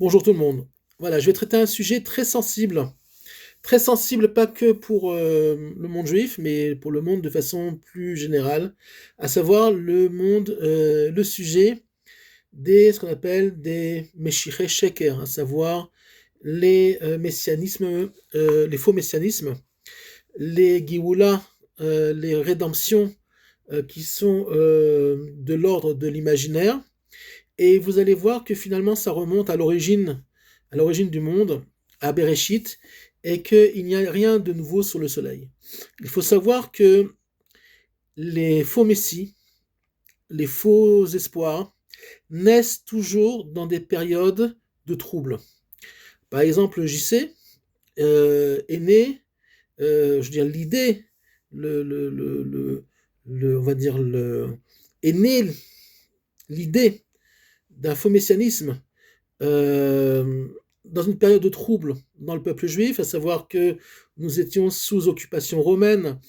Bonjour tout le monde. Voilà, je vais traiter un sujet très sensible pas que pour le monde juif, mais pour le monde de façon plus générale, à savoir le sujet ce qu'on appelle des Meshiché Sheker, à savoir les faux messianismes, les Géoula, les rédemptions qui sont de l'ordre de l'imaginaire. Et vous allez voir que finalement ça remonte à l'origine du monde, à Bereshit, et qu'il n'y a rien de nouveau sous le soleil. Il faut savoir que les faux messies, les faux espoirs, naissent toujours dans des périodes de troubles. Par exemple, JC est né, je veux dire, l'idée, on va dire, est née l'idée d'un faux messianisme euh, dans une période de trouble dans le peuple juif, à savoir que nous étions sous occupation romaine,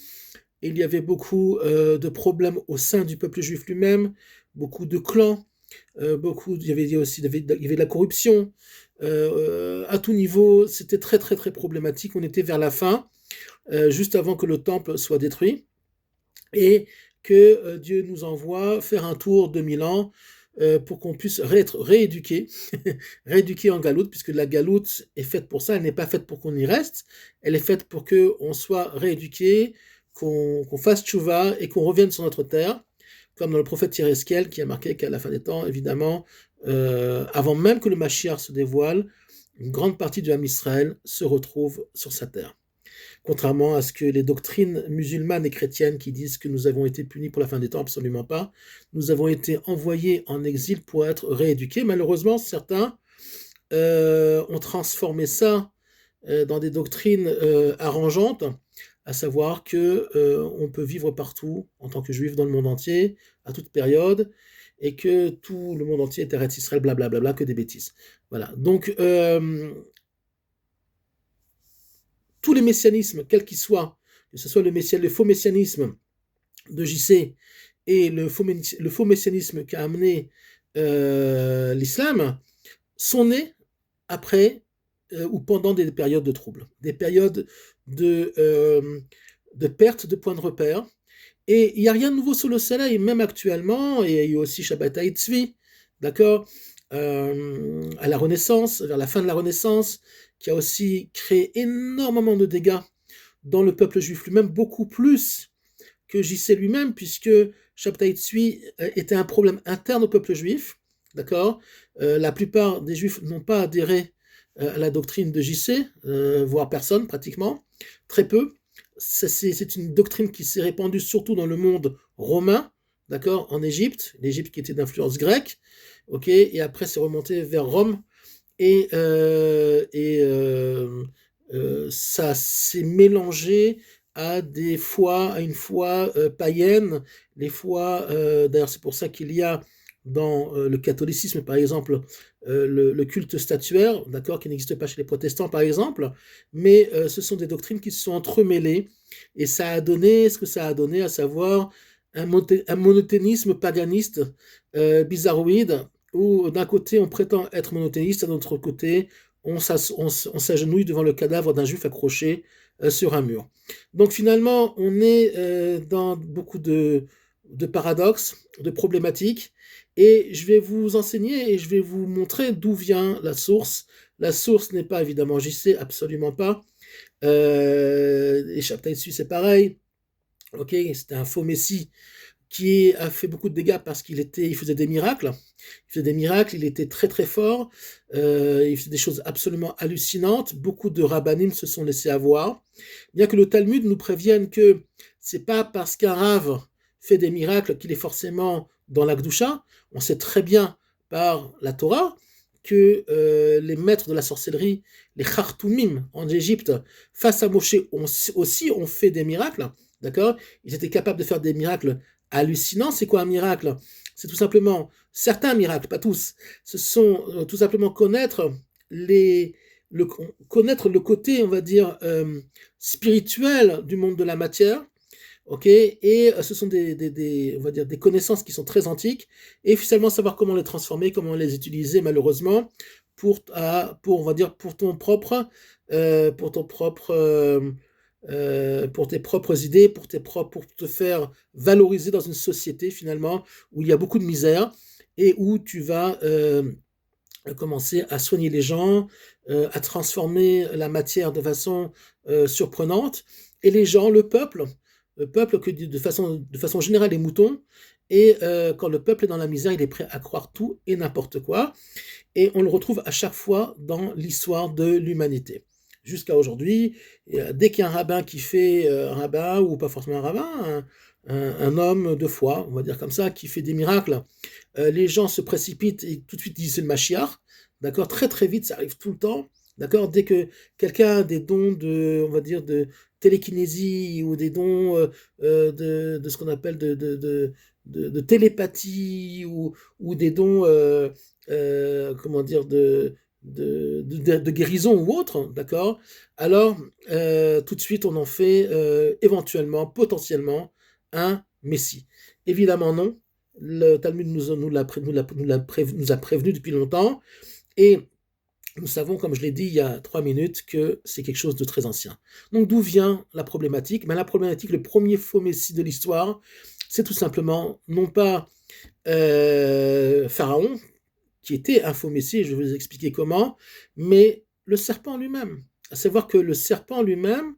et il y avait beaucoup de problèmes au sein du peuple juif lui-même, beaucoup de clans, il y avait aussi il y avait de la corruption, à tout niveau, c'était très très très problématique. On était vers la fin, juste avant que le temple soit détruit, et que Dieu nous envoie faire un tour de 1000 ans pour qu'on puisse être rééduqué, rééduqué en galoute, puisque la galoute est faite pour ça, elle n'est pas faite pour qu'on y reste, elle est faite pour qu'on soit rééduqué, qu'on fasse tchouva et qu'on revienne sur notre terre, comme dans le prophète Yéreskel qui a marqué qu'à la fin des temps, évidemment, avant même que le Mashiach se dévoile, une grande partie du Ham Israël se retrouve sur sa terre. Contrairement à ce que les doctrines musulmanes et chrétiennes qui disent que nous avons été punis pour la fin des temps, absolument pas. Nous avons été envoyés en exil pour être rééduqués. Malheureusement, certains ont transformé ça dans des doctrines arrangeantes, à savoir que on peut vivre partout en tant que juif dans le monde entier, à toute période, et que tout le monde entier est Eretz Israël, blablabla, que des bêtises. Voilà. Donc, tous les messianismes, quels qu'ils soient, que ce soit le faux messianisme de JC et le faux messianisme qui a amené l'islam, sont nés après ou pendant des périodes de troubles, des périodes de perte de points de repère. Et il n'y a rien de nouveau sous le soleil, même actuellement, et il y a eu aussi Shabbatai Tzvi, d'accord, à la Renaissance, vers la fin de la Renaissance, qui a aussi créé énormément de dégâts dans le peuple juif lui-même, beaucoup plus que JC lui-même, puisque Shabbatai Tzvi était un problème interne au peuple juif, d'accord. La plupart des juifs n'ont pas adhéré à la doctrine de JC, voire personne pratiquement, très peu. C'est une doctrine qui s'est répandue surtout dans le monde romain, d'accord, en Égypte, l'Égypte qui était d'influence grecque, ok, et après c'est remonté vers Rome, et ça s'est mélangé à une foi païenne, les fois, d'ailleurs c'est pour ça qu'il y a dans le catholicisme par exemple le culte statuaire, d'accord, qui n'existe pas chez les protestants par exemple, mais ce sont des doctrines qui se sont entremêlées, et ça a donné ce que ça a donné, à savoir un monothéisme paganiste bizarroïde, où d'un côté on prétend être monothéiste, d'un autre côté on s'agenouille devant le cadavre d'un juif accroché sur un mur. Donc finalement on est dans beaucoup de paradoxes, de problématiques, et je vais vous enseigner et je vais vous montrer d'où vient la source. La source n'est pas évidemment JC, absolument pas. Et Shabtai Tzvi c'est pareil. Ok, c'était un faux messie qui a fait beaucoup de dégâts parce il faisait des miracles. Il faisait des miracles, il était très très fort, il faisait des choses absolument hallucinantes. Beaucoup de rabbinim se sont laissés avoir. Bien que le Talmud nous prévienne que c'est pas parce qu'un rave fait des miracles qu'il est forcément dans la Gdusha. On sait très bien par la Torah que les maîtres de la sorcellerie, les Khartoumim en Égypte, face à Moshe, aussi ont fait des miracles. D'accord? Ils étaient capables de faire des miracles hallucinants. C'est quoi un miracle? C'est tout simplement, certains miracles, pas tous, ce sont tout simplement connaître le côté, on va dire, spirituel du monde de la matière, ok, et ce sont on va dire, des connaissances qui sont très antiques, et finalement savoir comment les transformer, comment les utiliser, malheureusement, on va dire, pour tes propres idées, pour te faire valoriser dans une société, finalement, où il y a beaucoup de misère, et où tu vas commencer à soigner les gens, à transformer la matière de façon surprenante, et les gens, le peuple que de façon générale les moutons, et quand le peuple est dans la misère, il est prêt à croire tout et n'importe quoi, et on le retrouve à chaque fois dans l'histoire de l'humanité. Jusqu'à aujourd'hui, dès qu'il y a un rabbin qui fait un rabbin, ou pas forcément un rabbin, un homme de foi, on va dire comme ça, qui fait des miracles, les gens se précipitent et tout de suite disent c'est le Mashiach, d'accord, très très vite, ça arrive tout le temps, d'accord, dès que quelqu'un a des dons on va dire, de télékinésie, ou des dons de ce qu'on appelle de télépathie, ou des dons, comment dire, de guérison ou autre, d'accord, alors tout de suite on en fait éventuellement, potentiellement, un messie. Évidemment non, le Talmud nous a prévenu depuis longtemps, et nous savons, comme je l'ai dit il y a 3 minutes, que c'est quelque chose de très ancien. Donc d'où vient la problématique? La problématique, le premier faux messie de l'histoire, c'est tout simplement, non pas Pharaon, qui était un faux messie, je vais vous expliquer comment, mais le serpent lui-même. À savoir que le serpent lui-même,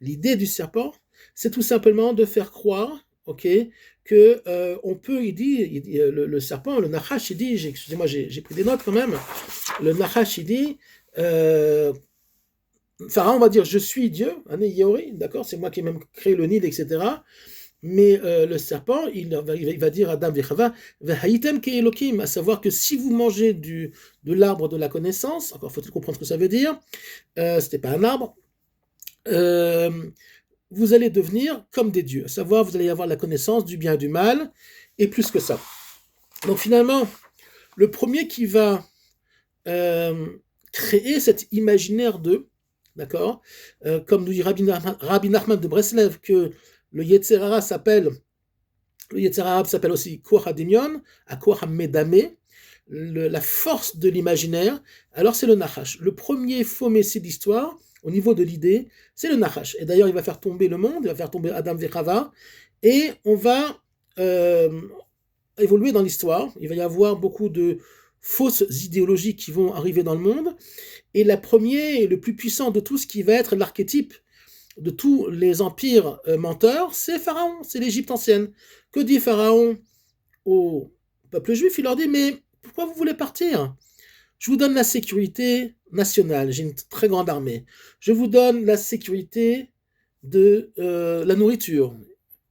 l'idée du serpent, c'est tout simplement de faire croire, ok, que on peut, le serpent, le Nachash, il dit, excusez-moi, j'ai pris des notes quand même, le Nachash, il dit, Pharaon va dire, je suis Dieu, Yori, d'accord, c'est moi qui ai même créé le Nil, etc. Mais le serpent, il va dire à Adam Vechava, Vehaïtem ke Elohim, à savoir que si vous mangez de l'arbre de la connaissance, encore faut-il comprendre ce que ça veut dire, c'était pas un arbre, euh, vous allez devenir comme des dieux, à savoir vous allez avoir la connaissance du bien et du mal, et plus que ça. Donc finalement, le premier qui va créer cet imaginaire d'accord, comme nous dit Rabbi Nachman de Breslev, que le Yetzer Hara s'appelle aussi Koach HaDimyon, à Koach HaMedame, la force de l'imaginaire, alors c'est le Nachash. Le premier faux messie d'histoire, au niveau de l'idée, c'est le Nachash. Et d'ailleurs, il va faire tomber le monde, il va faire tomber Adam Vechava, et on va évoluer dans l'histoire. Il va y avoir beaucoup de fausses idéologies qui vont arriver dans le monde, et la première et le plus puissant de tout ce qui va être l'archétype de tous les empires menteurs, c'est Pharaon, c'est l'Égypte ancienne. Que dit Pharaon au peuple juif? Il leur dit, mais pourquoi vous voulez partir? Je vous donne la sécurité nationale, j'ai une très grande armée. Je vous donne la sécurité de la nourriture.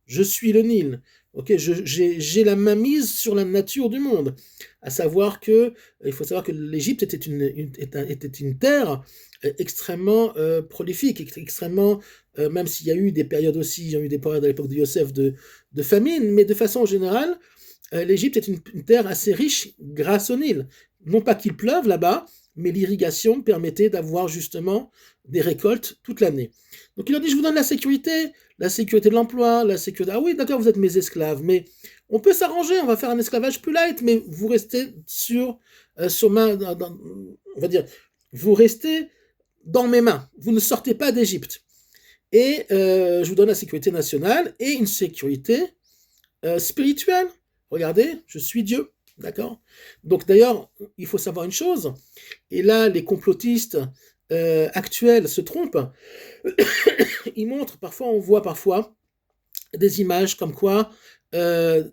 Je suis le Nil. Okay, j'ai la main mise sur la nature du monde. À savoir il faut savoir que l'Égypte était une terre extrêmement prolifique, extrêmement, même s'il y a eu des périodes aussi, il y a eu des périodes à l'époque de Yosef de famine, mais de façon générale, l'Égypte est une terre assez riche grâce au Nil. Non pas qu'il pleuve là-bas, mais l'irrigation permettait d'avoir justement des récoltes toute l'année. Donc il leur dit, je vous donne la sécurité de l'emploi, la sécurité... Ah oui, d'accord, vous êtes mes esclaves, mais on peut s'arranger, on va faire un esclavage plus light, mais vous restez sur main... on va dire, vous restez dans mes mains, vous ne sortez pas d'Égypte. Et je vous donne la sécurité nationale et une sécurité spirituelle. Regardez, je suis Dieu, d'accord? Donc d'ailleurs, il faut savoir une chose, et là les complotistes actuels se trompent, ils montrent, on voit parfois des images comme quoi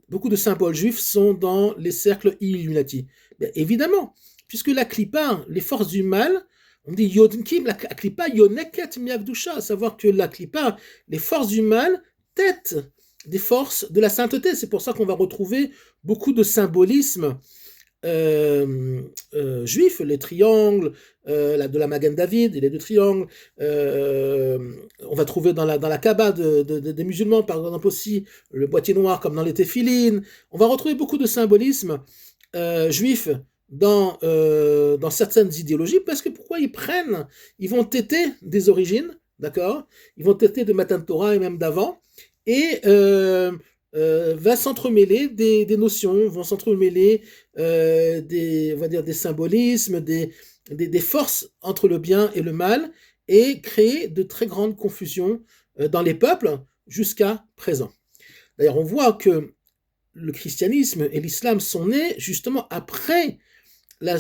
beaucoup de symboles juifs sont dans les cercles Illuminati. Bien, évidemment, puisque la Klippa, les forces du mal, on dit Yodnkim, la Klippa Yoneket Miakdusha, à savoir que la Klippa, les forces du mal, têtent des forces de la sainteté. C'est pour ça qu'on va retrouver beaucoup de symbolisme juif, les triangles, de la Magen David, et les deux triangles. On va trouver dans la Kaaba des musulmans, par exemple aussi, le boîtier noir comme dans les téphilines. On va retrouver beaucoup de symbolisme juif dans certaines idéologies, parce que pourquoi ils vont têter des origines, d'accord? Ils vont têter de Matan Torah et même d'avant, et va s'entremêler des notions, vont s'entremêler on va dire des symbolismes, des forces entre le bien et le mal, et créer de très grandes confusions dans les peuples jusqu'à présent. D'ailleurs, on voit que le christianisme et l'islam sont nés justement après la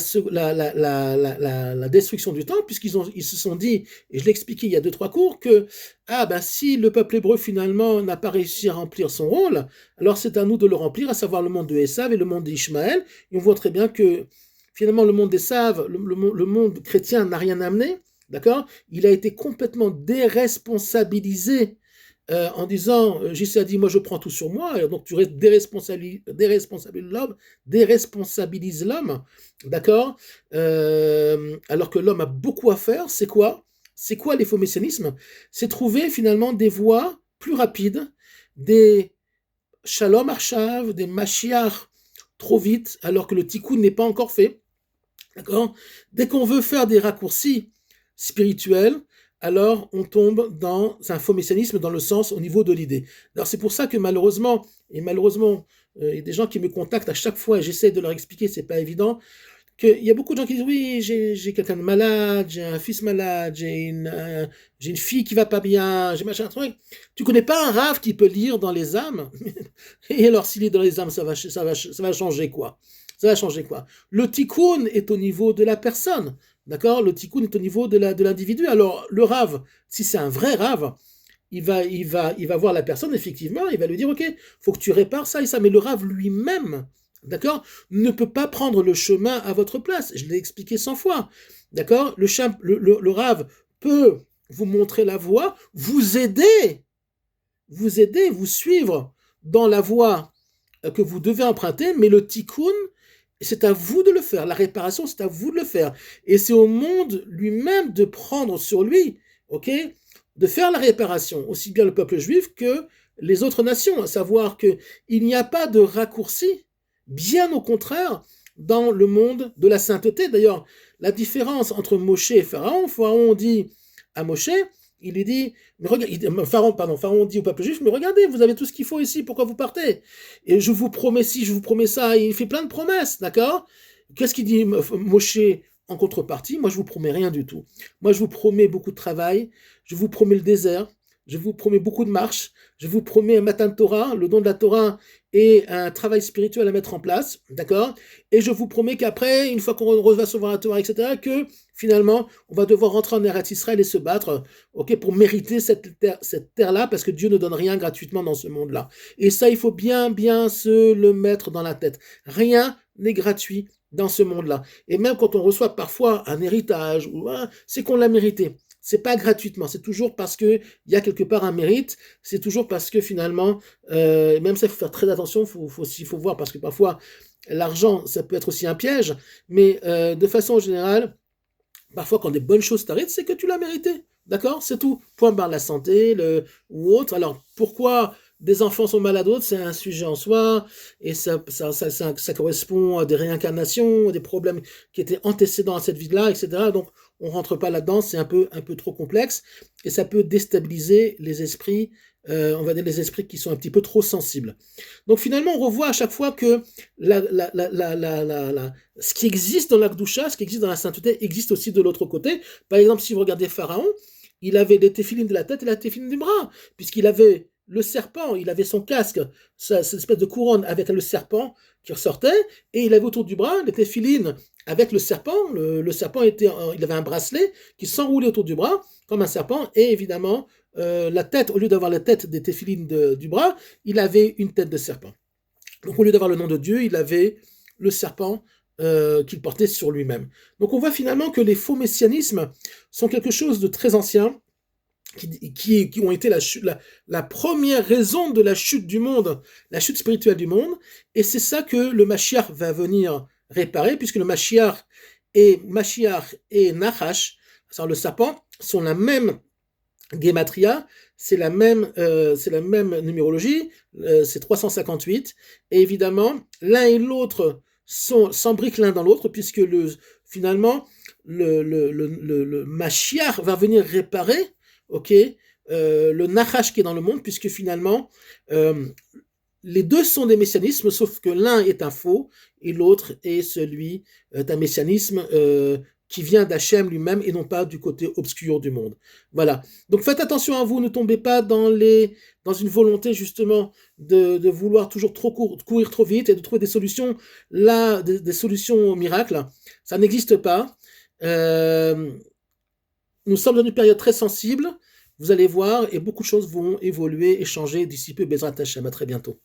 destruction du temple, ils se sont dit, et je l'ai expliqué il y a 2-3 cours, que si le peuple hébreu finalement n'a pas réussi à remplir son rôle, alors c'est à nous de le remplir, à savoir le monde de Esav et le monde d'Ishmaël. Et on voit très bien que finalement le monde d'Esav, le monde chrétien n'a rien amené, d'accord. Il a été complètement déresponsabilisé en disant, Jésus a dit, moi je prends tout sur moi, donc tu déresponsabilises l'homme, d'accord. Alors que l'homme a beaucoup à faire. C'est quoi les faux messianismes? C'est trouver finalement des voies plus rapides, des shalom arshav, des mashiach trop vite, alors que le tikkun n'est pas encore fait, d'accord. Dès qu'on veut faire des raccourcis spirituels, alors on tombe dans un faux messianisme dans le sens au niveau de l'idée. Alors c'est pour ça que malheureusement, il y a des gens qui me contactent à chaque fois et j'essaie de leur expliquer, c'est pas évident, qu'il y a beaucoup de gens qui disent oui, j'ai quelqu'un de malade, j'ai un fils malade, j'ai une fille qui va pas bien, j'ai machin truc. Tu connais pas un rave qui peut lire dans les âmes? Et alors s'il lit dans les âmes, ça va changer quoi? Ça va changer quoi? Le tikkun est au niveau de la personne. D'accord. Le tikkun est au niveau de l'individu. Alors, le rave, si c'est un vrai rave, il va voir la personne, effectivement, il va lui dire, OK, faut que tu répares ça et ça. Mais le rave lui-même, d'accord, ne peut pas prendre le chemin à votre place. Je l'ai expliqué 100 fois. D'accord. Le rave peut vous montrer la voie, vous suivre dans la voie que vous devez emprunter, mais le tikkun, c'est à vous de le faire. La réparation, c'est à vous de le faire. Et c'est au monde lui-même de prendre sur lui, ok, de faire la réparation, aussi bien le peuple juif que les autres nations, à savoir qu'il n'y a pas de raccourci, bien au contraire, dans le monde de la sainteté. D'ailleurs, la différence entre Moshe et Pharaon dit à Moshe, il lui dit, Pharaon dit au peuple juif, mais regardez, vous avez tout ce qu'il faut ici, pourquoi vous partez? Et je vous promets ci, je vous promets ça, il fait plein de promesses, d'accord? Qu'est-ce qu'il dit Moshe en contrepartie? Moi, je vous promets rien du tout. Moi, je vous promets beaucoup de travail, je vous promets le désert, je vous promets beaucoup de marches, je vous promets un matin de Torah, le don de la Torah et un travail spirituel à mettre en place, d'accord? Et je vous promets qu'après, une fois qu'on va recevoir la Torah, etc., que finalement, on va devoir rentrer en Eretz Israël et se battre, ok, pour mériter cette terre-là, parce que Dieu ne donne rien gratuitement dans ce monde-là. Et ça, il faut bien, bien se le mettre dans la tête. Rien n'est gratuit dans ce monde-là. Et même quand on reçoit parfois un héritage, c'est qu'on l'a mérité. C'est pas gratuitement, c'est toujours parce que il y a quelque part un mérite. C'est toujours parce que finalement, même ça, il faut faire très attention. Faut voir parce que parfois l'argent, ça peut être aussi un piège. Mais de façon générale, parfois quand des bonnes choses t'arrivent, c'est que tu l'as mérité. D'accord? C'est tout. Point barre la santé, ou autre. Alors pourquoi des enfants sont malades d'autres, c'est un sujet en soi, et ça correspond à des réincarnations, à des problèmes qui étaient antécédents à cette vie-là, etc. Donc on rentre pas là-dedans, c'est un peu trop complexe, et ça peut déstabiliser les esprits, on va dire les esprits qui sont un petit peu trop sensibles. Donc finalement, on revoit à chaque fois que ce qui existe dans l'Akdoucha, ce qui existe dans la sainteté, existe aussi de l'autre côté. Par exemple, si vous regardez Pharaon, il avait les téphilines de la tête et la téphilines du bras, puisqu'il avait le serpent, il avait son casque, cette espèce de couronne avec le serpent qui ressortait, et il avait autour du bras les téphilines avec le serpent. Le serpent il avait un bracelet qui s'enroulait autour du bras comme un serpent, et évidemment, la tête, au lieu d'avoir la tête des téphilines du bras, il avait une tête de serpent. Donc au lieu d'avoir le nom de Dieu, il avait le serpent qu'il portait sur lui-même. Donc on voit finalement que les faux messianismes sont quelque chose de très ancien, qui ont été la première raison de la chute du monde, la chute spirituelle du monde, et c'est ça que le Mashiach va venir réparer, puisque le Mashiach et Nachash, c'est-à-dire le serpent, sont la même Gematria, c'est la même numérologie, c'est 358, et évidemment, l'un et l'autre s'embriquent l'un dans l'autre, puisque finalement, le Mashiach va venir réparer, ok, le Nachash qui est dans le monde, puisque finalement, euh, les deux sont des messianismes, sauf que l'un est un faux et l'autre est celui d'un messianisme qui vient d'Hachem lui-même et non pas du côté obscur du monde. Voilà. Donc faites attention à vous, ne tombez pas dans une volonté justement de vouloir toujours courir trop vite et de trouver des solutions là, des solutions miracles. Ça n'existe pas. Euh, nous sommes dans une période très sensible. Vous allez voir et beaucoup de choses vont évoluer et changer d'ici peu. Bezrat Hachem. À très bientôt.